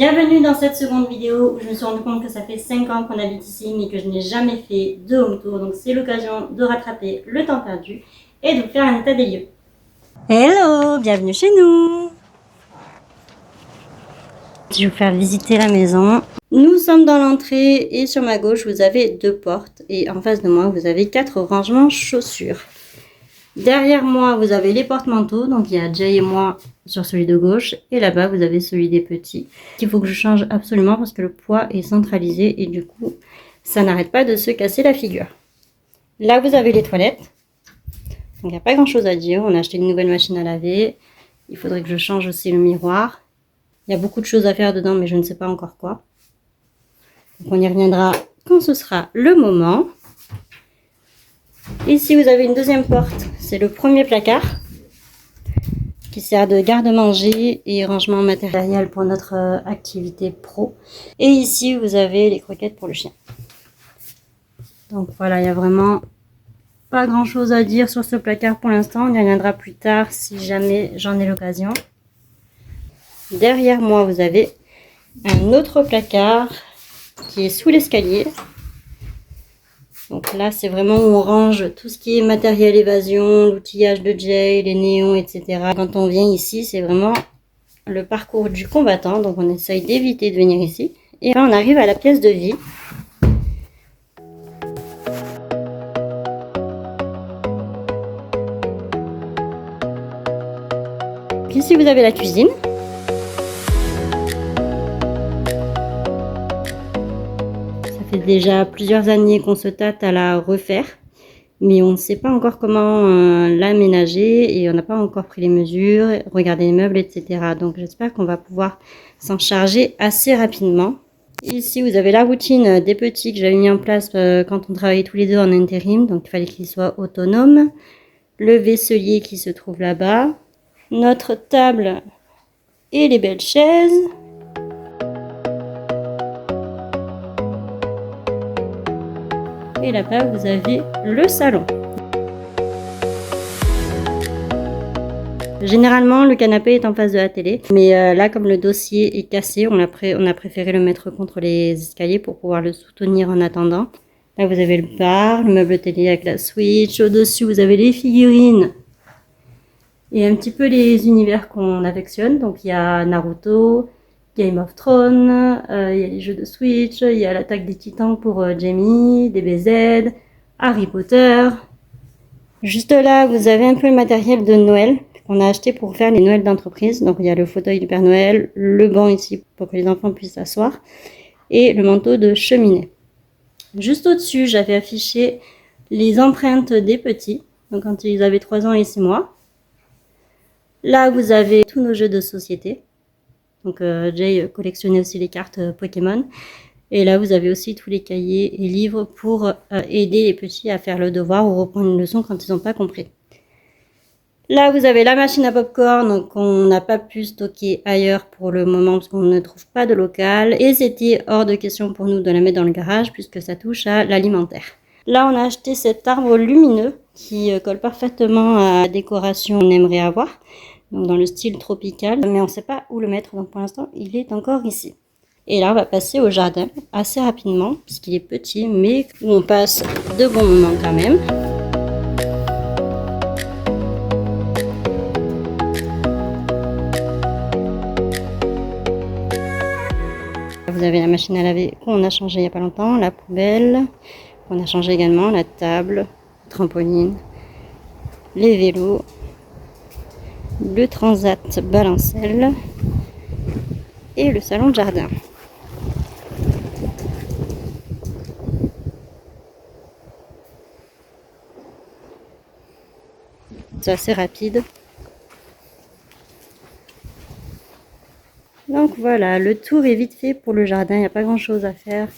Bienvenue dans cette seconde vidéo où je me suis rendu compte que ça fait 5 ans qu'on habite ici mais que je n'ai jamais fait de home tour. Donc c'est l'occasion de rattraper le temps perdu et de vous faire un état des lieux. Hello, bienvenue chez nous. Je vais vous faire visiter la maison. Nous sommes dans l'entrée et sur ma gauche vous avez 2 portes et en face de moi vous avez 4 rangements chaussures. Derrière moi, vous avez les porte-manteaux. Donc, il y a Jay et moi sur celui de gauche. Et là-bas, vous avez celui des petits. Il faut que je change absolument parce que le poids est centralisé. Et du coup, ça n'arrête pas de se casser la figure. Là, vous avez les toilettes. Donc, il n'y a pas grand-chose à dire. On a acheté une nouvelle machine à laver. Il faudrait que je change aussi le miroir. Il y a beaucoup de choses à faire dedans, mais je ne sais pas encore quoi. Donc, on y reviendra quand ce sera le moment. Ici, vous avez une deuxième porte. C'est le premier placard qui sert de garde-manger et rangement matériel pour notre activité pro. Et ici, vous avez les croquettes pour le chien. Donc voilà, il n'y a vraiment pas grand-chose à dire sur ce placard pour l'instant. On y reviendra plus tard si jamais j'en ai l'occasion. Derrière moi, vous avez un autre placard qui est sous l'escalier. Donc là, c'est vraiment où on range tout ce qui est matériel évasion, l'outillage de Jay, les néons, etc. Quand on vient ici, c'est vraiment le parcours du combattant. Donc on essaye d'éviter de venir ici. Et là, on arrive à la pièce de vie. Ici, vous avez la cuisine. Ça fait déjà plusieurs années qu'on se tâte à la refaire. Mais on ne sait pas encore comment l'aménager et on n'a pas encore pris les mesures, regardé les meubles, etc. Donc j'espère qu'on va pouvoir s'en charger assez rapidement. Ici, vous avez la routine des petits que j'avais mis en place quand on travaillait tous les deux en intérim. Donc il fallait qu'ils soient autonomes. Le vaisselier qui se trouve là-bas. Notre table et les belles chaises. Et là-bas, vous avez le salon. Généralement, le canapé est en face de la télé. Mais là, comme le dossier est cassé, on a préféré le mettre contre les escaliers pour pouvoir le soutenir en attendant. Là, vous avez le bar, le meuble télé avec la Switch. Au-dessus, vous avez les figurines. Et un petit peu les univers qu'on affectionne. Donc, il y a Naruto, Game of Thrones, il y a les jeux de Switch, il y a l'attaque des titans pour Jamie, DBZ, Harry Potter. Juste là, vous avez un peu le matériel de Noël qu'on a acheté pour faire les Noëls d'entreprise. Donc, il y a le fauteuil du Père Noël, le banc ici pour que les enfants puissent s'asseoir et le manteau de cheminée. Juste au-dessus, j'avais affiché les empreintes des petits, donc quand ils avaient 3 ans et 6 mois. Là, vous avez tous nos jeux de société. Donc, Jay collectionnait aussi les cartes Pokémon. Et là, vous avez aussi tous les cahiers et livres pour aider les petits à faire le devoir ou reprendre une leçon quand ils n'ont pas compris. Là, vous avez la machine à popcorn, donc on n'a pas pu stocker ailleurs pour le moment parce qu'on ne trouve pas de local. Et c'était hors de question pour nous de la mettre dans le garage puisque ça touche à l'alimentaire. Là, on a acheté cet arbre lumineux qui colle parfaitement à la décoration qu'on aimerait avoir. Donc dans le style tropical, mais on ne sait pas où le mettre, donc pour l'instant il est encore ici. Et là on va passer au jardin assez rapidement, puisqu'il est petit, mais où on passe de bons moments quand même. Vous avez la machine à laver qu'on a changé il n'y a pas longtemps, la poubelle, qu'on a changé également, la table, le trampoline, les vélos, le transat balancelle et le salon de jardin. C'est assez rapide. Donc voilà, le tour est vite fait pour le jardin, il n'y a pas grand chose à faire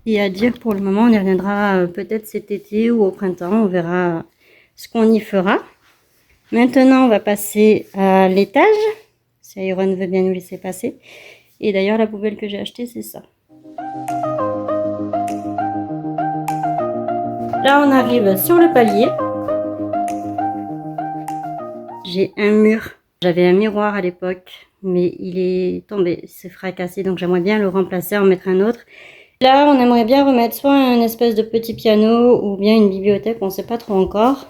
et à dire pour le moment. On y reviendra peut-être cet été ou au printemps, on verra ce qu'on y fera. Maintenant, on va passer à l'étage, si Iron veut bien nous laisser passer. Et d'ailleurs, la poubelle que j'ai achetée, c'est ça. Là, on arrive sur le palier. J'ai un mur. J'avais un miroir à l'époque mais il est tombé, il s'est fracassé, donc j'aimerais bien le remplacer, en mettre un autre. Là, on aimerait bien remettre soit un espèce de petit piano ou bien une bibliothèque, on ne sait pas trop encore.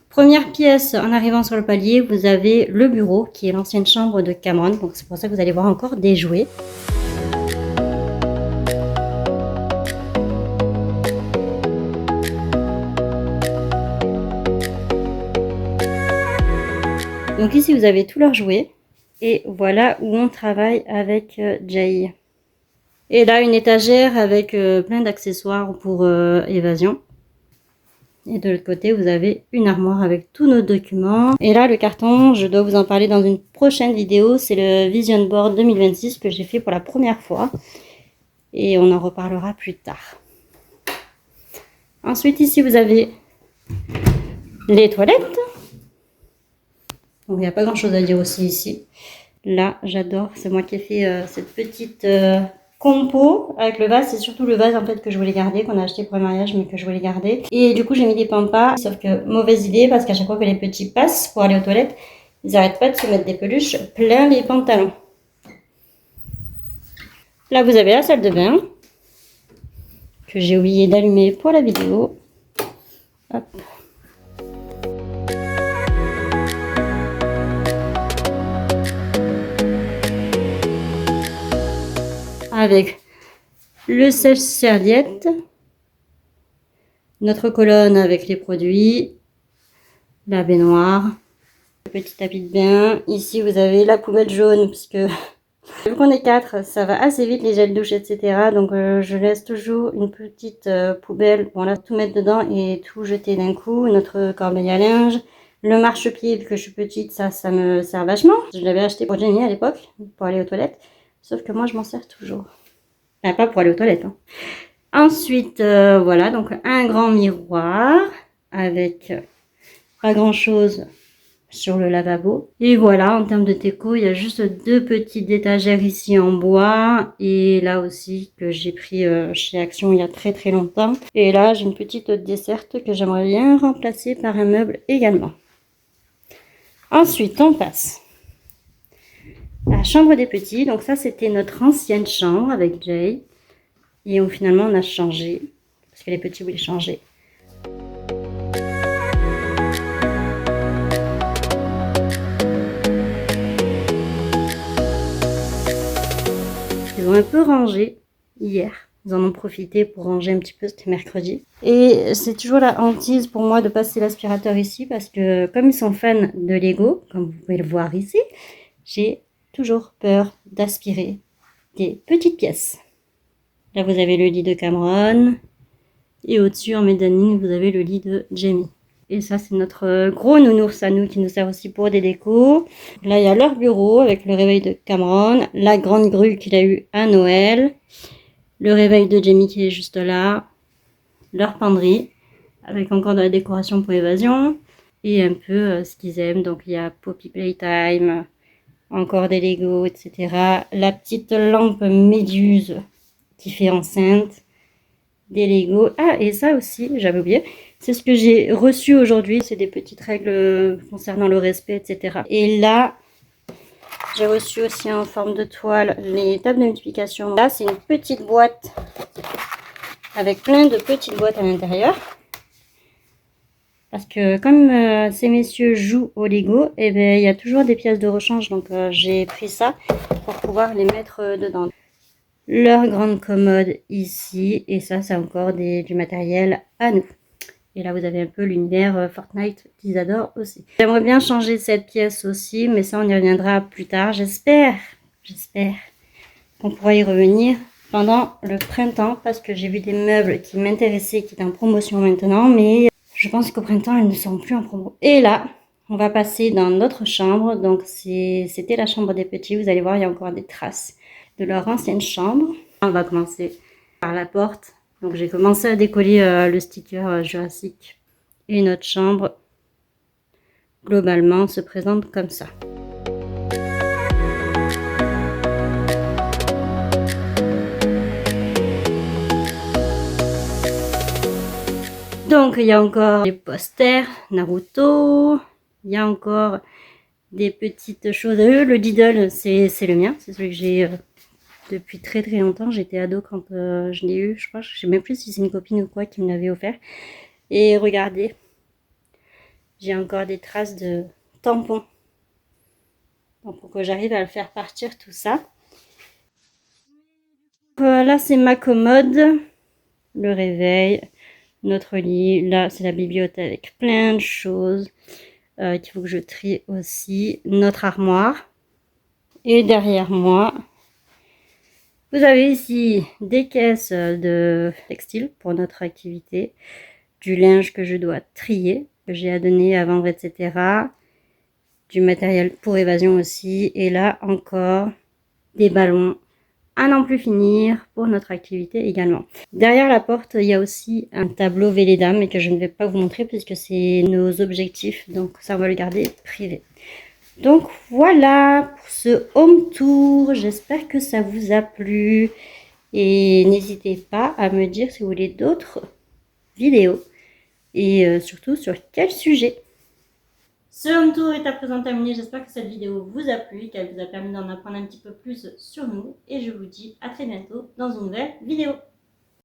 Première pièce, en arrivant sur le palier, vous avez le bureau qui est l'ancienne chambre de Cameron, donc c'est pour ça que vous allez voir encore des jouets. Donc ici, vous avez tous leurs jouets. Et voilà où on travaille avec Jay. Et là, une étagère avec plein d'accessoires pour évasion. Et de l'autre côté, vous avez une armoire avec tous nos documents. Et là, le carton, je dois vous en parler dans une prochaine vidéo. C'est le Vision Board 2026 que j'ai fait pour la première fois. Et on en reparlera plus tard. Ensuite, ici, vous avez les toilettes. Donc, il n'y a pas grand chose à dire aussi ici. Là, j'adore. C'est moi qui ai fait cette petite compo avec le vase. C'est surtout le vase en fait que je voulais garder, qu'on a acheté pour le mariage, mais que je voulais garder. Et du coup, j'ai mis des pampas. Sauf que mauvaise idée, parce qu'à chaque fois que les petits passent pour aller aux toilettes, ils n'arrêtent pas de se mettre des peluches plein les pantalons. Là, vous avez la salle de bain que j'ai oublié d'allumer pour la vidéo. Hop. Avec le sèche-serviette, notre colonne avec les produits, la baignoire, le petit tapis de bain. Ici, vous avez la poubelle jaune, puisque vu qu'on est 4, ça va assez vite les gels douche, etc. Donc, je laisse toujours une petite poubelle pour tout mettre dedans et tout jeter d'un coup. Notre corbeille à linge, le marchepied, vu que je suis petite, ça me sert vachement. Je l'avais acheté pour Jenny à l'époque, pour aller aux toilettes. Sauf que moi, je m'en sers toujours. Enfin, pas pour aller aux toilettes. Hein. Ensuite, voilà, donc un grand miroir avec pas grand chose sur le lavabo. Et voilà, en termes de déco, il y a juste 2 petites étagères ici en bois. Et là aussi, que j'ai pris chez Action il y a très très longtemps. Et là, j'ai une petite desserte que j'aimerais bien remplacer par un meuble également. Ensuite, on passe la chambre des petits. Donc ça, c'était notre ancienne chambre avec Jay. Et finalement, on a changé. Parce que les petits voulaient changer. Ils ont un peu rangé hier. Ils en ont profité pour ranger un petit peu, c'était mercredi. Et c'est toujours la hantise pour moi de passer l'aspirateur ici. Parce que comme ils sont fans de Lego, comme vous pouvez le voir ici, j'ai toujours peur d'aspirer des petites pièces. Là, vous avez le lit de Cameron. Et au-dessus, en mezzanine, vous avez le lit de Jamie. Et ça, c'est notre gros nounours à nous qui nous sert aussi pour des décos. Là, il y a leur bureau avec le réveil de Cameron. La grande grue qu'il a eu à Noël. Le réveil de Jamie qui est juste là. Leur penderie. Avec encore de la décoration pour évasion. Et un peu ce qu'ils aiment. Donc, il y a Poppy Playtime. Encore des Lego, etc. La petite lampe méduse qui fait enceinte. Des Lego. Ah, et ça aussi, j'avais oublié. C'est ce que j'ai reçu aujourd'hui. C'est des petites règles concernant le respect, etc. Et là, j'ai reçu aussi en forme de toile les tables de multiplication. Là, c'est une petite boîte avec plein de petites boîtes à l'intérieur. Parce que comme ces messieurs jouent au Lego, eh ben, il y a toujours des pièces de rechange. Donc, j'ai pris ça pour pouvoir les mettre dedans. Leur grande commode ici. Et ça, c'est encore du matériel à nous. Et là, vous avez un peu l'univers Fortnite qu'ils adorent aussi. J'aimerais bien changer cette pièce aussi, mais ça, on y reviendra plus tard. J'espère qu'on pourra y revenir pendant le printemps, parce que j'ai vu des meubles qui m'intéressaient, qui étaient en promotion maintenant, mais je pense qu'au printemps, ils ne seront plus en promo. Et là, on va passer dans notre chambre. Donc, c'était la chambre des petits. Vous allez voir, il y a encore des traces de leur ancienne chambre. On va commencer par la porte. Donc j'ai commencé à décoller le sticker Jurassic. Et notre chambre, globalement, se présente comme ça. Donc il y a encore des posters Naruto. Il y a encore des petites choses. Le Diddle, c'est le mien, c'est celui que j'ai depuis très très longtemps. J'étais ado quand je l'ai eu, je crois. Je sais même plus si c'est une copine ou quoi qui me l'avait offert. Et regardez, j'ai encore des traces de tampons. Donc pour que j'arrive à le faire partir tout ça. Là c'est ma commode, le réveil, notre lit. Là c'est la bibliothèque avec plein de choses qu'il faut que je trie aussi. Notre armoire. Et derrière moi, vous avez ici des caisses de textile pour notre activité, du linge que je dois trier, que j'ai à donner, à vendre, etc. Du matériel pour évasion aussi. Et là encore, des ballons à n'en plus finir pour notre activité également. Derrière la porte, il y a aussi un tableau Velleda, mais que je ne vais pas vous montrer puisque c'est nos objectifs, donc ça on va le garder privé. Donc voilà pour ce home tour, j'espère que ça vous a plu et n'hésitez pas à me dire si vous voulez d'autres vidéos et surtout sur quel sujet. Ce home tour est à présent terminé, j'espère que cette vidéo vous a plu, qu'elle vous a permis d'en apprendre un petit peu plus sur nous et je vous dis à très bientôt dans une nouvelle vidéo.